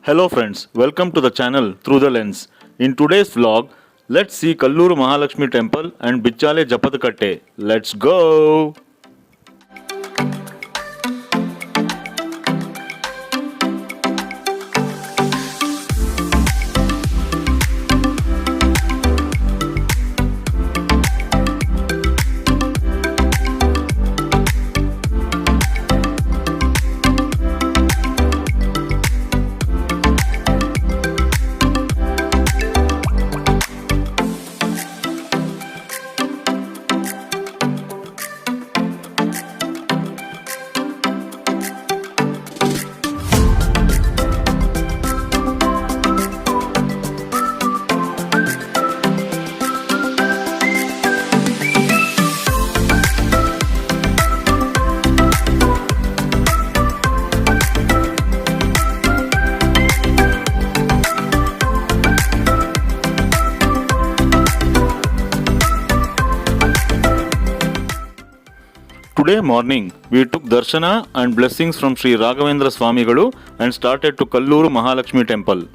Hello friends, welcome to the channel Through the Lens. In today's vlog, let's see Kalluru Mahalakshmi Temple and Bichale Japadkatte. Let's go! Today morning, we took darshana and blessings from Sri Raghavendra Swamigalu and started to Kalluru Mahalakshmi Temple.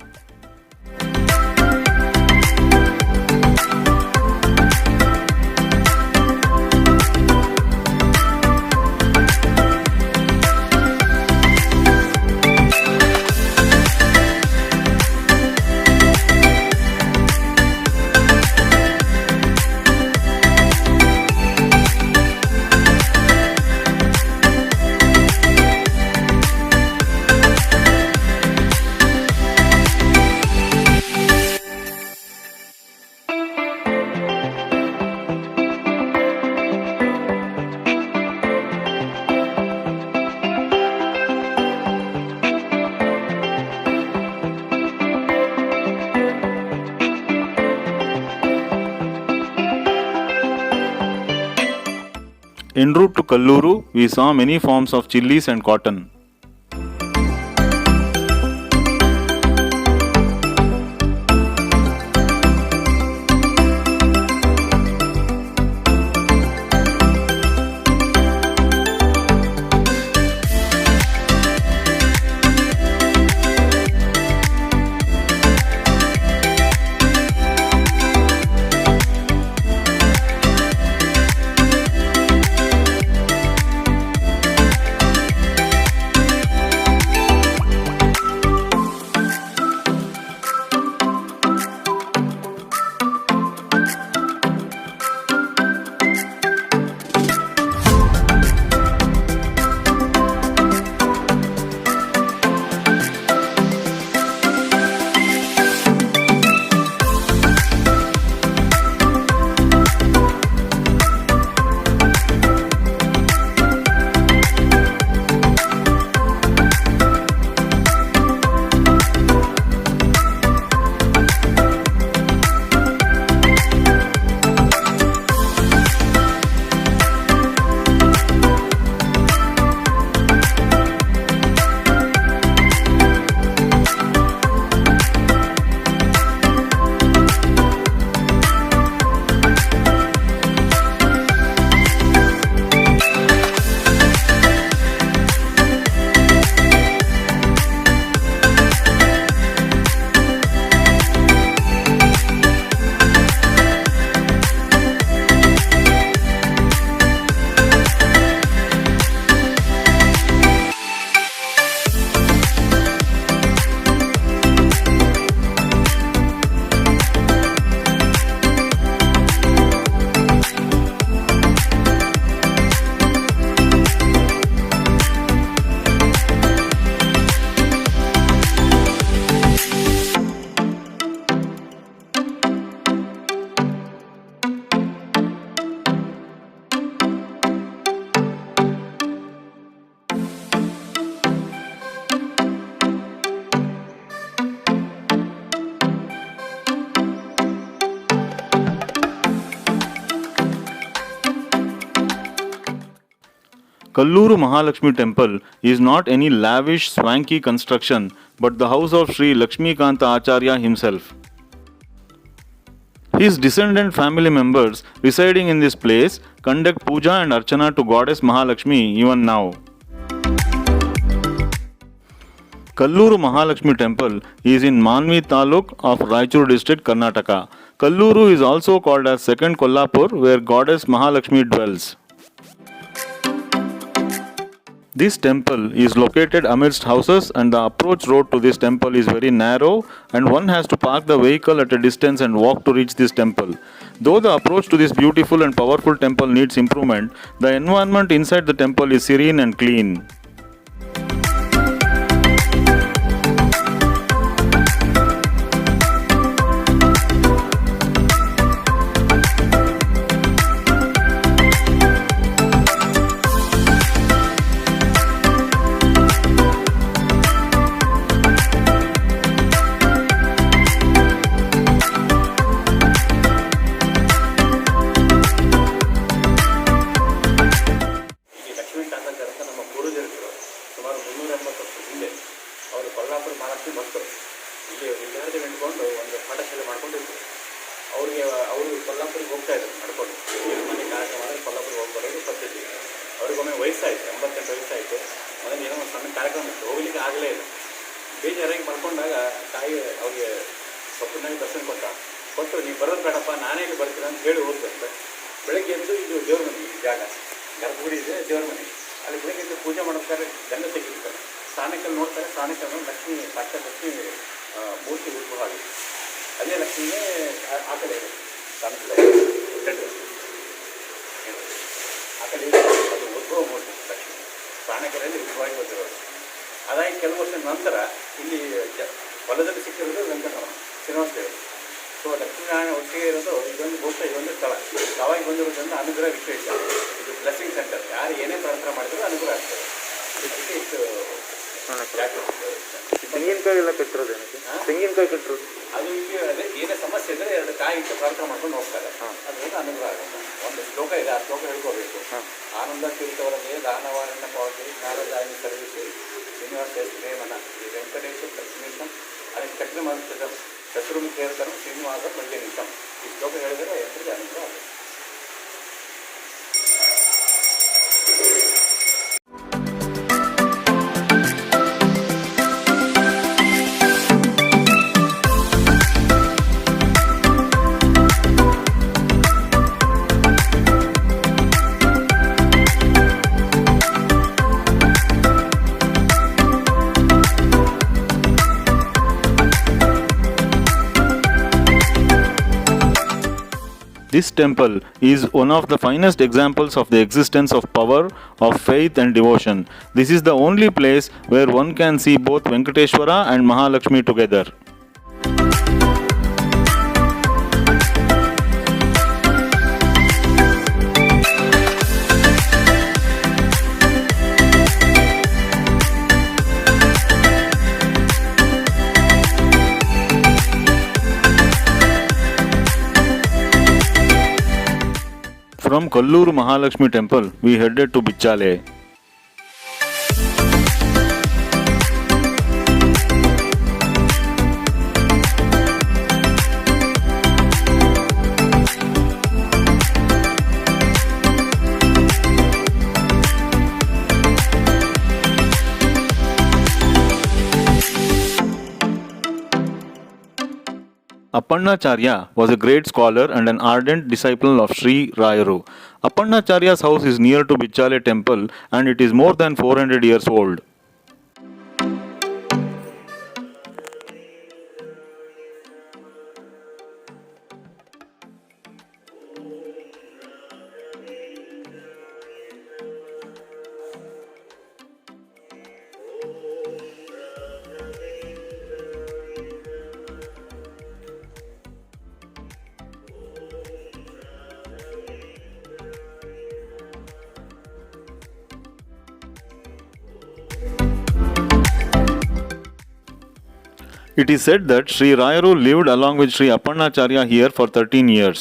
En route to Kalluru, we saw many forms of chillis and cotton. Kalluru Mahalakshmi Temple is not any lavish, swanky construction, but the house of Sri Lakshmikanta Acharya himself. His descendant family members residing in this place conduct puja and archana to Goddess Mahalakshmi even now. Kalluru Mahalakshmi Temple is in Manvi Taluk of Raichur district, Karnataka. Kalluru is also called as Second Kollapur, where goddess Mahalakshmi dwells. This temple is located amidst houses, and the approach road to this temple is very narrow, and one has to park the vehicle at a distance and walk to reach this temple. Though the approach to this beautiful and powerful temple needs improvement, the environment inside the temple is serene and clean. ಅವರು ಕೊಲ್ಲಾಪುರ ಮಹಾರಾಷ್ಟ್ರ ಭಕ್ತರು ಇಲ್ಲಿ ವಿದ್ಯಾರ್ಥಿ ನಿಂತ್ಕೊಂಡು ಒಂದು ಪಾಠಶಾಲೆ ಮಾಡ್ಕೊಂಡಿದ್ರು. ಅವರು ಕೊಲ್ಲಾಪುರಿಗೆ ಹೋಗ್ತಾ ಇದ್ರು ನಡ್ಕೊಂಡು. ಮನೆ ಕಾರ್ಯಕ್ರಮ ಅಂದರೆ ಕೊಲ್ಲಾಪುರಿಗೆ ಹೋಗಿ ಬರೋದು ಪದ್ಧತಿ. ಅವ್ರಿಗೊಮ್ಮೆ ವಯಸ್ಸಾಯಿತು, 88 ವಯಸ್ಸಾಯಿತು. ಮನೇಲಿ ಏನೋ ಒಂದು ಸಣ್ಣ ಕಾರ್ಯಕ್ರಮ ಇತ್ತು, ಹೋಗ್ಲಿಕ್ಕೆ ಆಗಲೇ ಇಲ್ಲ. ಬೇಜಾರಾಗಿ ಮಾಡ್ಕೊಂಡಾಗ ತಾಯಿ ಅವ್ರಿಗೆ ಸ್ವಪ್ನಾಗಿ ದರ್ಶನ ಕೊಟ್ಟು ನೀವು ಬರೋದು ಬೇಡಪ್ಪ, ನಾನೇ ಇಲ್ಲಿ ಬರ್ತೀನಿ ಅಂತ ಹೇಳಿ ಹೋಗ್ಬೇಕು. ಬೆಳಗ್ಗೆ ಎದ್ದು ಇದು ದೇವ್ರ ಮನೆ, ಈ ಜಾಗ ಗರ್ಭಗುಡಿ ಇದೆ, ದೇವ್ರ ಮನೆ. ಅಲ್ಲಿ ಬೆಳಗ್ಗೆ ಎದ್ದು ಪೂಜೆ ಮಾಡೋಕ್ಕಾರೆ ಗಂಡ ತೆಗಿತಾರೆ. ಸ್ಥಾನಕ್ಕಲ್ಲಿ ನೋಡ್ತಾರೆ, ಸ್ಥಾನಕ್ಕಲ್ಲಿ ಲಕ್ಷ್ಮಿ ಸಾಕ್ಷಾತ್ ಲಕ್ಷ್ಮಿ ಮೂರ್ತಿ ಉದ್ಭವ ಆಗಿದೆ. ಅದೇ ಲಕ್ಷ್ಮಿನೇ ಆ ಕಡೆ ಇದೆ ಸ್ಥಾನಕ್ಕೆ ಆ ಕಡೆ ಅದು ಉದ್ಭವ ಮೂರ್ತಿ ಲಕ್ಷ್ಮಿ ಸ್ಥಾನಕರಲ್ಲಿ ಉದ್ಭವವಾಗಿ ಬಂದಿರೋದು. ಅದಾಗಿ ಕೆಲವು ವರ್ಷದ ನಂತರ ಇಲ್ಲಿ ಹೊಲದಲ್ಲಿ ಸಿಕ್ಕಿರೋದು ವೆಂಕಟರಮಣ ಶ್ರೀನಿವಾಸ ದೇವರು. ಸೊ ಲಕ್ಷ್ಮೀನಾರಾಯಣ ಒಟ್ಟಿಗೆ ಇರೋದು ಇದೊಂದು ಬಹುಶಃ ಇದೊಂದು ಸ್ಥಳ ತಾವಾಗಿ ಬಂದಿರೋದ್ರಿಂದ ಅನುಗ್ರಹ ವಿಶೇಷ. ಇದು ಬ್ಲೆಸ್ಸಿಂಗ್ ಸೆಂಟರ್. ಯಾರು ಏನೇ ಪ್ರಾರ್ಥನೆ ಮಾಡಿದ್ರು ಅನುಗ್ರಹ ಆಗ್ತದೆ. ಇದಕ್ಕೆ ಇಷ್ಟು ತೆಂಗಿನಕಾಯಿ ಎಲ್ಲ ಕಟ್ಟಿರೋದು ಏನಕ್ಕೆ? ತೆಂಗಿನಕಾಯಿ ಕಟ್ಟಿರೋದು ಅದು ಇಲ್ಲಿ ಅದೇ ಏನೇ ಸಮಸ್ಯೆ ಇದ್ದರೆ 2 ಕಾಯಿ ಇಟ್ಟು ಪ್ರಾರ್ಥನೆ ಮಾಡ್ಕೊಂಡು ಹೋಗ್ತಾರೆ. ಅದರಿಂದ ಅನುಗ್ರಹ ಆಗುತ್ತೆ. ಒಂದು ಶ್ಲೋಕ ಇದೆ, ಆ ಶ್ಲೋಕ ಹೇಳ್ಕೋಬೇಕು. ಆನಂದ ತೀರ್ಥವರೇ ದಾನವಾರಣ್ಯ ಪಾವತಿ ಜ್ಞಾನದಾಯಿ ಸರ್ವಿಸಿ ಶ್ರೀನಿವಾಸ ಶ್ರೀಮನ ಈ ವೆಂಕಟೇಶ್ವರ ಲಕ್ಷ್ಮೀಶಂ ಅದಕ್ಕೆ ಚಕ್ರ ಮಾಡ್ತಿದ್ದ ಶತ್ರುಮುಖ ಹೇಳ್ತಾರೆ ಶ್ರೀನಿವಾಸ ಮಂಜನಿಶಂ. ಈ ಶ್ಲೋಕ ಹೇಳಿದರೆ ಎಲ್ಲರಿಗೆ ಅನುಗ್ರಹ ಆಗುತ್ತೆ. This temple is one of the finest examples of the existence of power, of faith and devotion. This is the only place where one can see both Venkateshwara and Mahalakshmi together. From Kalluru Mahalakshmi Temple, we headed to Bichale. Appannacharya was a great scholar and an ardent disciple of Sri Rayuru. Appannacharya's house is near to Bichale temple and it is more than 400 years old. It is said that Sri Rayuru lived along with Sri Appannacharya here for 13 years.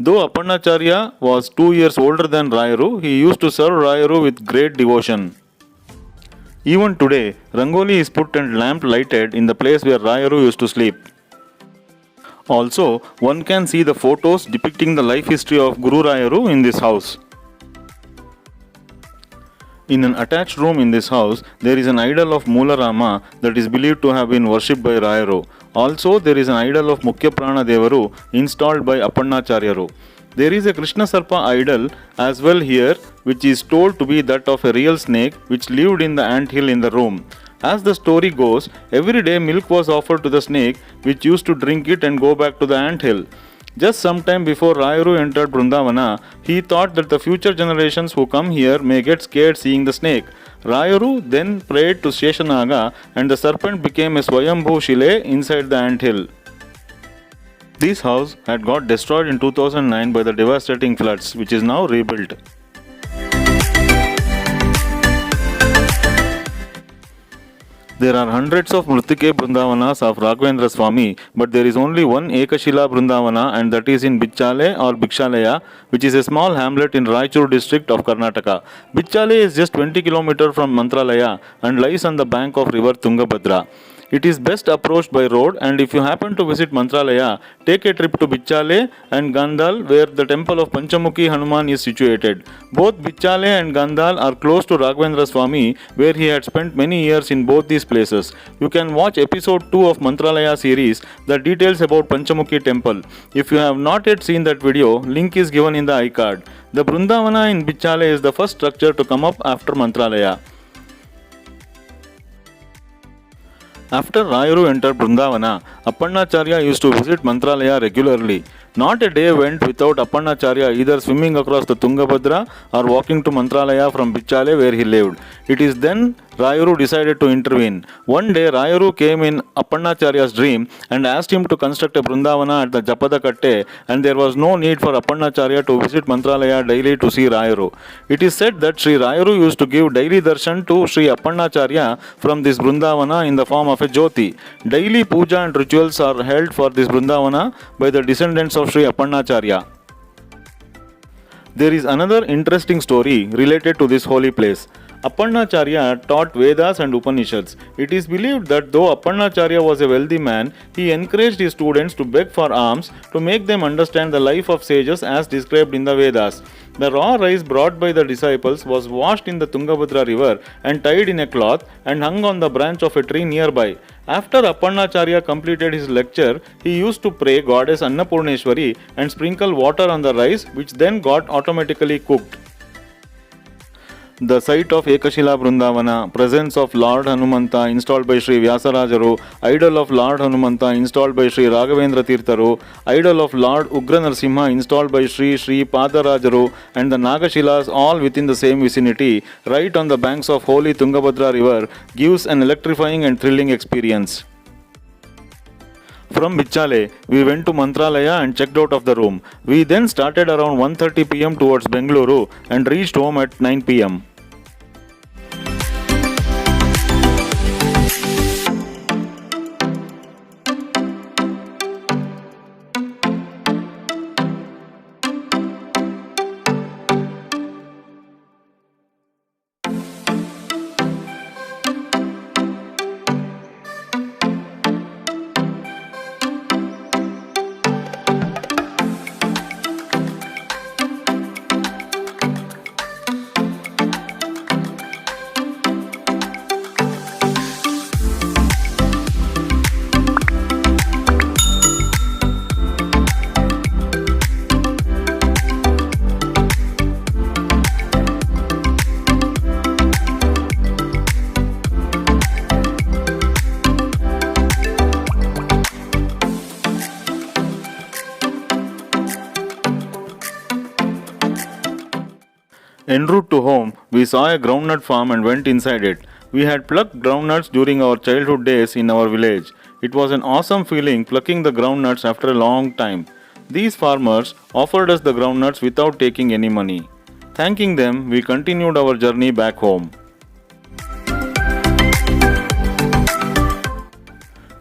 Though Appannacharya was 2 years older than Rayuru, he used to serve Rayuru with great devotion. Even today, Rangoli is put and lamp lighted in the place where Rayuru used to sleep. Also, one can see the photos depicting the life history of Guru Rayuru in this house. In an attached room in this house, there is an idol of Moolarama that is believed to have been worshipped by Rayuru. Also, there is an idol of Mukyaprana Devaru installed by Appannacharyaru. There is a Krishna Sarpa idol as well here, which is told to be that of a real snake which lived in the ant hill in the room. As the story goes, every day milk was offered to the snake, which used to drink it and go back to the ant hill. Just some time before Rayuru entered Brindavana, he thought that the future generations who come here may get scared seeing the snake. Rayuru then prayed to Sheshanaga and the serpent became a Swayambhu Shile inside the ant hill. This house had got destroyed in 2009 by the devastating floods, which is now rebuilt. There are hundreds of Mritike Brindavanas of Raghavendra Swami, but there is only one Ekashila Brindavana, and that is in Bichale or Bhikshalaya, which is a small hamlet in Raichur district of Karnataka. Bichale is just 20 km from Mantralaya and lies on the bank of river Tungabhadra. It is best approached by road, and if you happen to visit Mantralaya, take a trip to Bichale and Gandal where the temple of Panchamukhi Hanuman is situated. Both Bichale and Gandal are close to Raghavendra Swami, where he had spent many years in both these places. You can watch episode 2 of Mantralaya series that details about Panchamukhi temple. If you have not yet seen that video, link is given in the iCard. The Brindavana in Bichale is the first structure to come up after Mantralaya. After Rayuru entered Brindavana, Appannacharya used to visit Mantralaya regularly. Not a day went without Appannacharya either swimming across the Tungabhadra or walking to Mantralaya from Bichale where he lived. It is then Rayuru decided to intervene. One day Rayuru came in Appannacharya's dream and asked him to construct a Brindavana at the Japadakatte, and there was no need for Appannacharya to visit Mantralaya daily to see Rayuru. It is said that Sri Rayuru used to give daily darshan to Sri Appannacharya from this Brindavana in the form of a Jyoti. Daily puja and rituals are held for this Brindavana by the descendants of Sri Appannacharya. There is another interesting story related to this holy place. Appannacharya taught Vedas and Upanishads. It is believed that though Appannacharya was a wealthy man, he encouraged his students to beg for alms to make them understand the life of sages as described in the Vedas. The raw rice brought by the disciples was washed in the Tungabhadra river and tied in a cloth and hung on the branch of a tree nearby. After Appannacharya completed his lecture, he used to pray goddess Annapurneshwari and sprinkle water on the rice, which then got automatically cooked. The site of Ekashila Brindavana, presence of Lord Hanumanta installed by Sri Vyasarajaru, idol of Lord Hanumanta installed by Sri Raghavendra Tirtharu, idol of Lord Ugra Narasimha installed by Sri Padarajaru, and the Nagashilas all within the same vicinity, right on the banks of holy Tungabhadra river, gives an electrifying and thrilling experience. From Bichale, we went to Mantralaya and checked out of the room. We then started around 1:30 pm towards Bengaluru and reached home at 9 pm. En route to home, we saw a groundnut farm and went inside it. We had plucked groundnuts during our childhood days in our village. It was an awesome feeling plucking the groundnuts after a long time. These farmers offered us the groundnuts without taking any money. Thanking them, we continued our journey back home.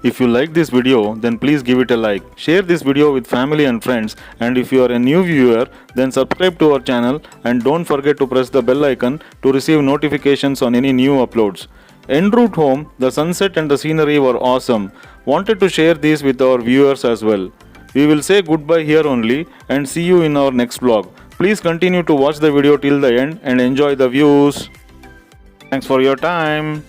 If you like this video, then please give it a like. Share this video with family and friends, and if you are a new viewer, then subscribe to our channel and don't forget to press the bell icon to receive notifications on any new uploads. En route home, the sunset and the scenery were awesome. Wanted to share these with our viewers as well. We will say goodbye here only and see you in our next vlog. Please continue to watch the video till the end and enjoy the views. Thanks for your time.